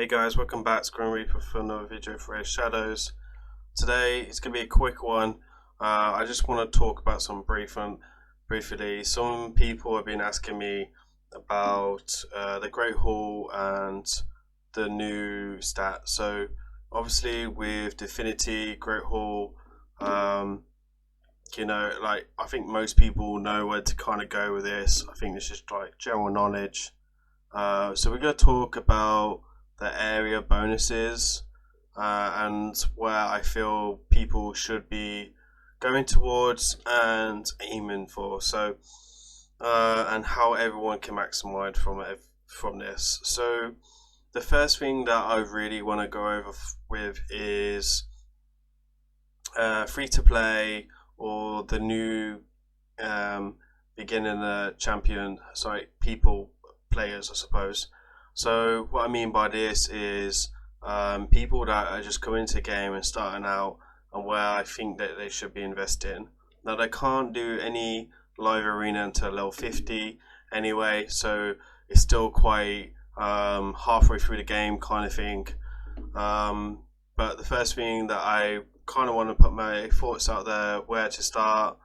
Hey guys, welcome back to Grim Reaper for another video for Raidshadowlegends. Today it's going to be a quick one. I just want to talk about some briefly. Some people have been asking me about the Great Hall and the new stat. So obviously with Divinity, Great Hall, I think most people know where to kind of go with this. I think it's just like general knowledge. So we're going to talk about the area bonuses and where I feel people should be going towards and aiming for. So and how everyone can maximize from this. So the first thing that I really want to go over with is free to play or the new beginner champion. Players, I suppose. So what I mean by this is people that are just coming into the game and starting out, and where I think that they should be investing. Now they can't do any live arena until level 50 anyway, so it's still quite halfway through the game kind of thing. But the first thing that I kind of want to put my thoughts out there, where to start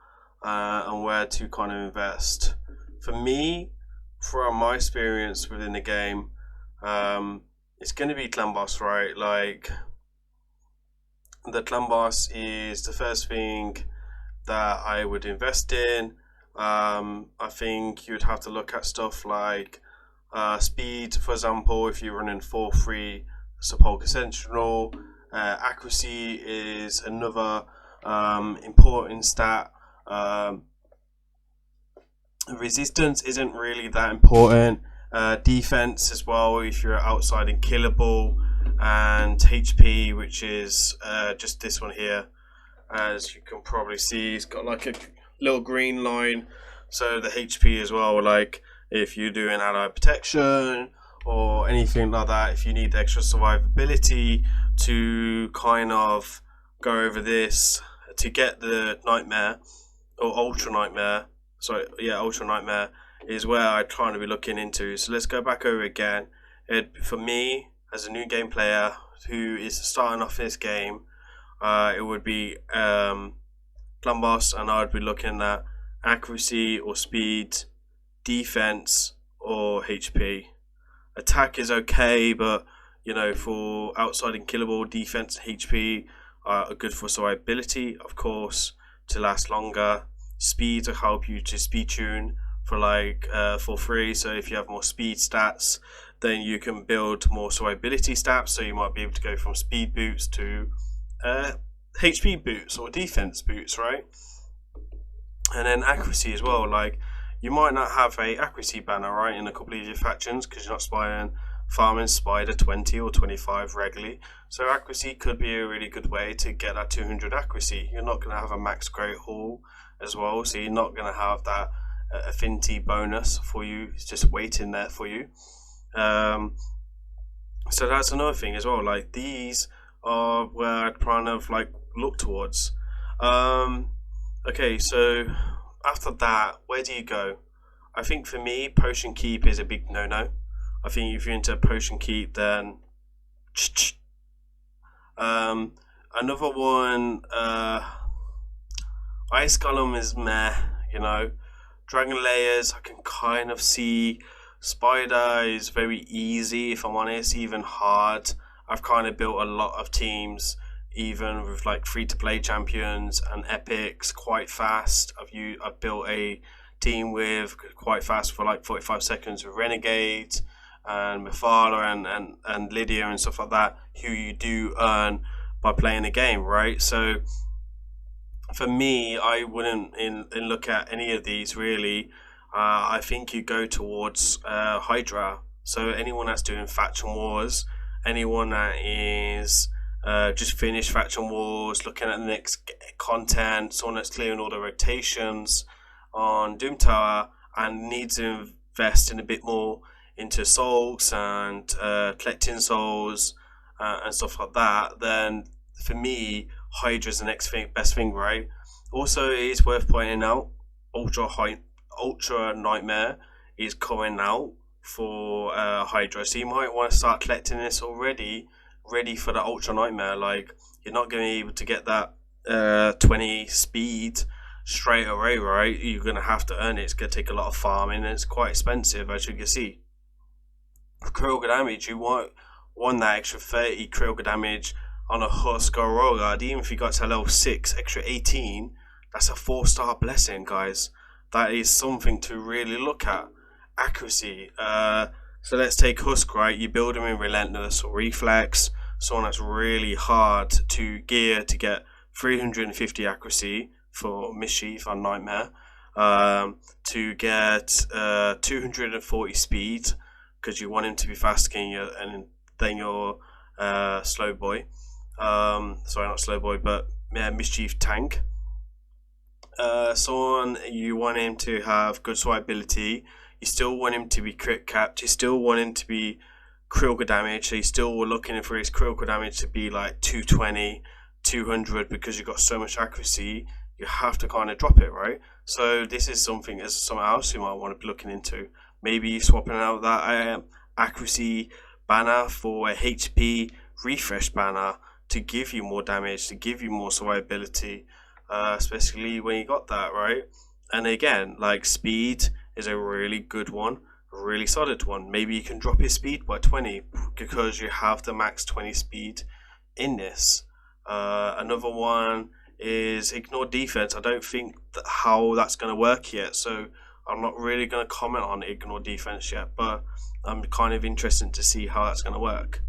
and where to kind of invest. For me, from my experience within the game, it's going to be clan boss, right? Like the clan boss is the first thing that I would invest in. I think you'd have to look at stuff like speed, for example, if you're running 4-3 support essential. Accuracy is another important stat. Resistance isn't really that important. Defense as well, if you're outside and killable, and HP, which is just this one here. As you can probably see, it's got like a little green line, so the HP as well, like if you're doing allied protection or anything like that, if you need extra survivability to kind of go over this to get the nightmare or ultra nightmare. Ultra nightmare is where I'm trying to be looking into. So let's go back over again. For me, as a new game player who is starting off this game, it would be clan boss, and I would be looking at accuracy or speed, defense or HP. Attack is okay, but you know, for outside and killable, defense and HP are good for survivability, of course, to last longer. Speed to help you to speed tune for free. So if you have more speed stats, then you can build more survivability stats. So you might be able to go from speed boots to HP boots or defense boots, right? And then accuracy as well. Like you might not have a accuracy banner, right, in a couple of your factions because you're not farming spider 20 or 25 regularly. So accuracy could be a really good way to get that 200 accuracy. You're not going to have a max Great Hall as well, so you're not going to have that affinity bonus for you. It's just waiting there for you. So that's another thing as well. Like these are where I'd kind of like look towards. Okay, so after that, where do you go? I think for me, potion keep is a big no-no. I think if you're into potion keep, then another one, Ice Golem is meh, you know. Dragon Layers, I can kind of see. Spider is very easy, if I'm honest, even hard. I've kind of built a lot of teams, even with like free-to-play champions and epics, quite fast. I've built a team with quite fast for like 45 seconds with Renegade and Mephala and Lydia and stuff like that, who you do earn by playing the game, right? So for me, I wouldn't look at any of these really. I think you go towards Hydra. So anyone that's doing faction wars, anyone that is just finished faction wars, looking at the next content, someone that's clearing all the rotations on Doom Tower and needs to invest in a bit more into souls and collecting souls and stuff like that, then for me, Hydra is the next best thing, right? Also, it is worth pointing out, Ultra Nightmare is coming out for Hydra. So you might want to start collecting this already, ready for the Ultra Nightmare. Like, you're not going to be able to get that 20 speed straight away, right? You're going to have to earn it. It's going to take a lot of farming, and it's quite expensive, as you can see. For critical damage, you want that extra 30 critical damage on a Husk or Royal Guard. Even if you got to level 6, extra 18, that's a 4-star blessing, guys. That is something to really look at. Accuracy. So let's take Husk, right? You build him in Relentless or Reflex, someone that's really hard to gear to get 350 accuracy for Mischief on Nightmare, to get 240 speed, because you want him to be fast, and then your slow boy. Sorry, not slow boy, but Mischief tank. Someone, you want him to have good swipe ability. You still want him to be crit capped. You still want him to be critical damage. So you still were looking for his critical damage to be like 220, 200, because you've got so much accuracy. You have to kind of drop it, right? So this is something else you might want to be looking into. Maybe swapping out that accuracy banner for a HP refresh banner to give you more damage, to give you more survivability, especially when you got that, right? And again, like, speed is a really good one, a really solid one. Maybe you can drop his speed by 20 because you have the max 20 speed in this. Another one is ignore defense. I don't think how that's going to work yet, so I'm not really going to comment on ignore defense yet, but I'm kind of interested to see how that's going to work.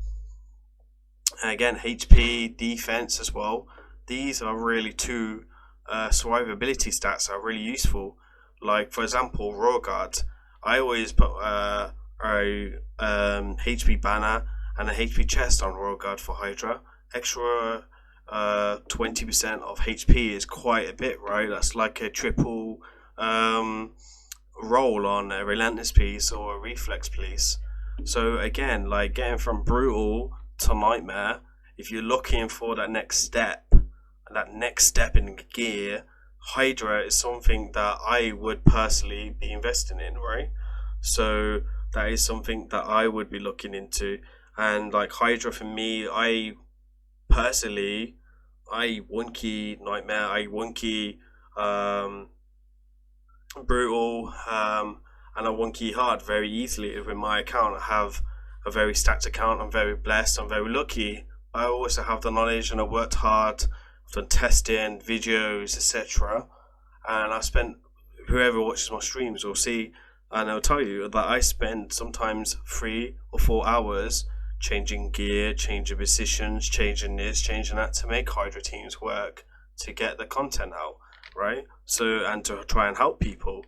And again, HP, defense as well. These are really two survivability stats that are really useful. Like, for example, Royal Guard. I always put a HP banner and a HP chest on Royal Guard for Hydra. Extra 20% of HP is quite a bit, right? That's like a triple roll on a Relentless piece or a Reflex piece. So again, like, getting from Brutal to Nightmare, if you're looking for that next step in gear, Hydra is something that I would personally be investing in, right? So that is something that I would be looking into. And like, Hydra for me, I personally, I one-key Nightmare, I one-key Brutal, and I one-key Hard very easily with my account. I have a very stacked account. I'm very blessed, I'm very lucky. I also have the knowledge, and I worked hard. I've done testing, videos, etc. And I spent, whoever watches my streams will see, and I'll tell you that I spend sometimes 3 or 4 hours changing gear, changing positions, changing this, changing that, to make Hydra teams work, to get the content out, right? So, and to try and help people.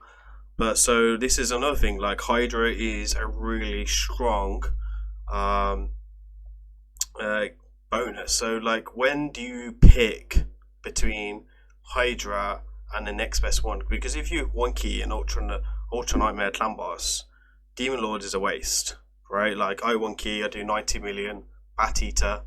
But so this is another thing, like, Hydra is a really strong bonus. So like, when do you pick between Hydra and the next best one? Because if you one key an Ultra Nightmare Clan Boss, Demon Lord is a waste, right? Like, I one key, I do 90 million, Bat Eater,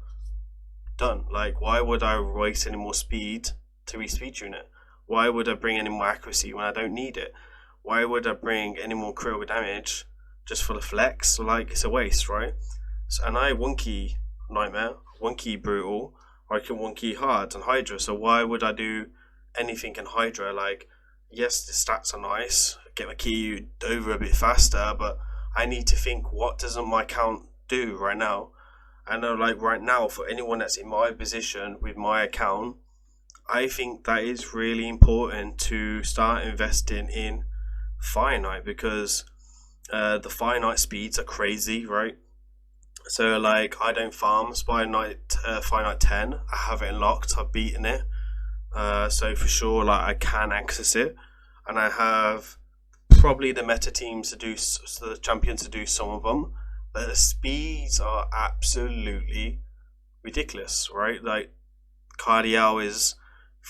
done. Like, why would I waste any more speed to re-speed tune it? Why would I bring any more accuracy when I don't need it? Why would I bring any more critical damage just for the flex? Like, it's a waste, right? So, and I one key Nightmare, one key Brutal, or I can one key Hard and Hydra. So why would I do anything in Hydra? Like, yes, the stats are nice, get my key over a bit faster, but I need to think, what doesn't my account do right now? I know, like, right now, for anyone that's in my position with my account, I think that is really important to start investing in finite, because the finite speeds are crazy, right? So like, I don't farm finite 10. I have it unlocked, I've beaten it, so for sure, like, I can access it, and I have probably the meta teams to do, so the champions to do some of them, but the speeds are absolutely ridiculous, right? Like, Cardial is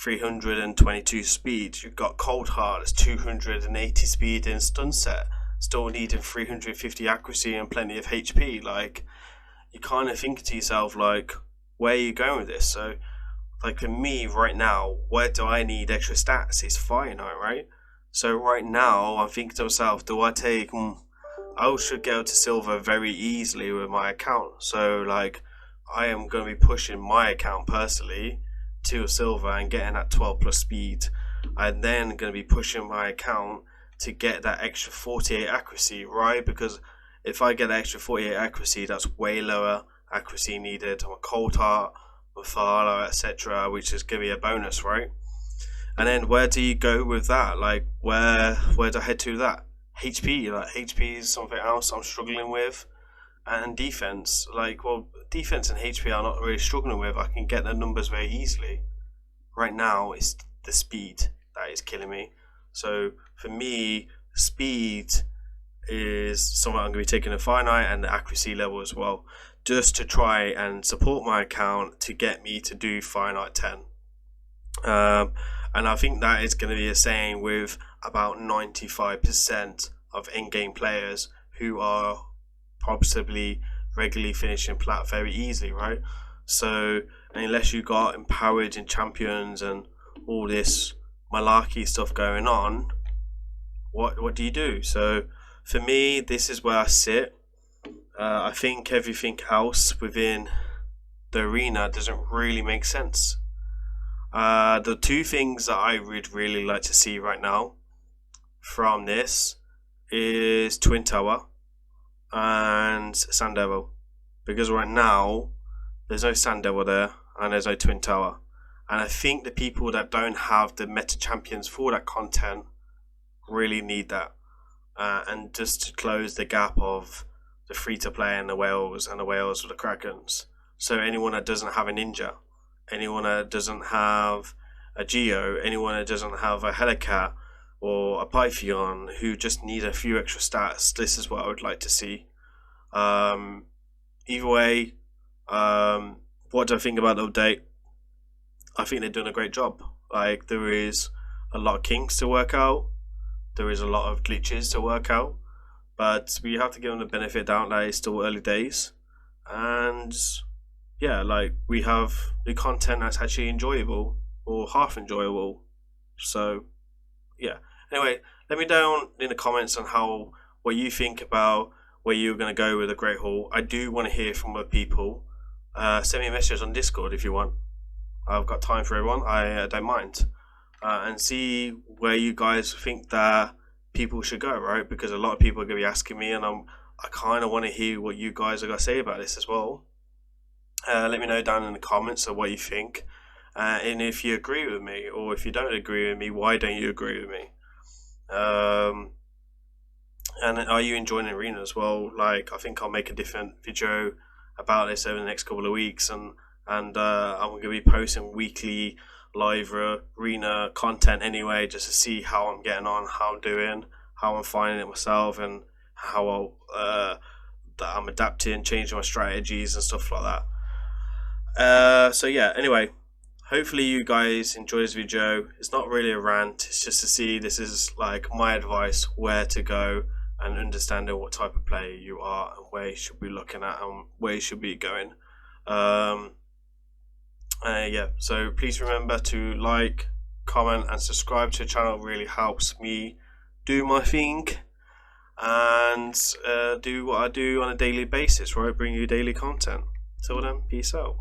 322 speed. You've got Cold Heart, it's 280 speed in stun set, still needing 350 accuracy and plenty of HP. Like, you kind of think to yourself, like, where are you going with this? So, like, for me right now, where do I need extra stats? It's finite, right? So right now, I'm thinking to myself, do I take I should get to silver very easily with my account. So like, I am going to be pushing my account personally to silver and getting that 12 plus speed. I'm then going to be pushing my account to get that extra 48 accuracy, right? Because if I get extra 48 accuracy, that's way lower accuracy needed on a cold heart, Mafala, etc., which is going to be a bonus, right? And then where do you go with that? Like, where do I head to that? HP, like HP is something else I'm struggling with, and defense. Like, well, defense and HP I'm not really struggling with. I can get the numbers very easily. Right now, it's the speed that is killing me. So for me, speed is something I'm going to be taking a finite, and the accuracy level as well, just to try and support my account to get me to do finite 10. And I think that is going to be the same with about 95% of in-game players who are possibly regularly finishing plat very easily, right? So unless you got empowered in champions and all this malarkey stuff going on, what do you do? So for me, this is where I sit. I think everything else within the arena doesn't really make sense. The two things that I would really like to see right now from this is Twin Tower and Sand Devil, because right now there's no Sand Devil there and there's no Twin Tower, and I think the people that don't have the meta champions for that content really need that, and just to close the gap of the free to play and the whales with the Krakens. So anyone that doesn't have a ninja, anyone that doesn't have a Geo, anyone that doesn't have a Helicat or a Pythion, who just need a few extra stats, this is what I would like to see. Either way, what do I think about the update? I think they're doing a great job. Like, there is a lot of kinks to work out, there is a lot of glitches to work out, but we have to give them the benefit of doubt that it's still early days, and yeah, like, we have the content that's actually enjoyable or half enjoyable. So yeah, anyway, let me down in the comments on what you think about where you're going to go with the Great Hall. I do want to hear from other people. Send me a message on Discord if you want. I've got time for everyone. I don't mind, and see where you guys think that people should go, right? Because a lot of people are going to be asking me, and I kind of want to hear what you guys are going to say about this as well. Let me know down in the comments of what you think, and if you agree with me, or if you don't agree with me, why don't you agree with me? And are you enjoying the arena as well? Like, I think I'll make a different video about this over the next couple of weeks, and I'm going to be posting weekly live arena content anyway, just to see how I'm getting on, how I'm doing, how I'm finding it myself, and how that I'm adapting, changing my strategies and stuff like that. So yeah, anyway, hopefully you guys enjoy this video. It's not really a rant, it's just to see, this is like my advice where to go and understanding what type of player you are and where you should be looking at and where you should be going. Yeah, so please remember to like, comment and subscribe to the channel. It really helps me do my thing and do what I do on a daily basis, right? Bring you daily content. Till then, peace out.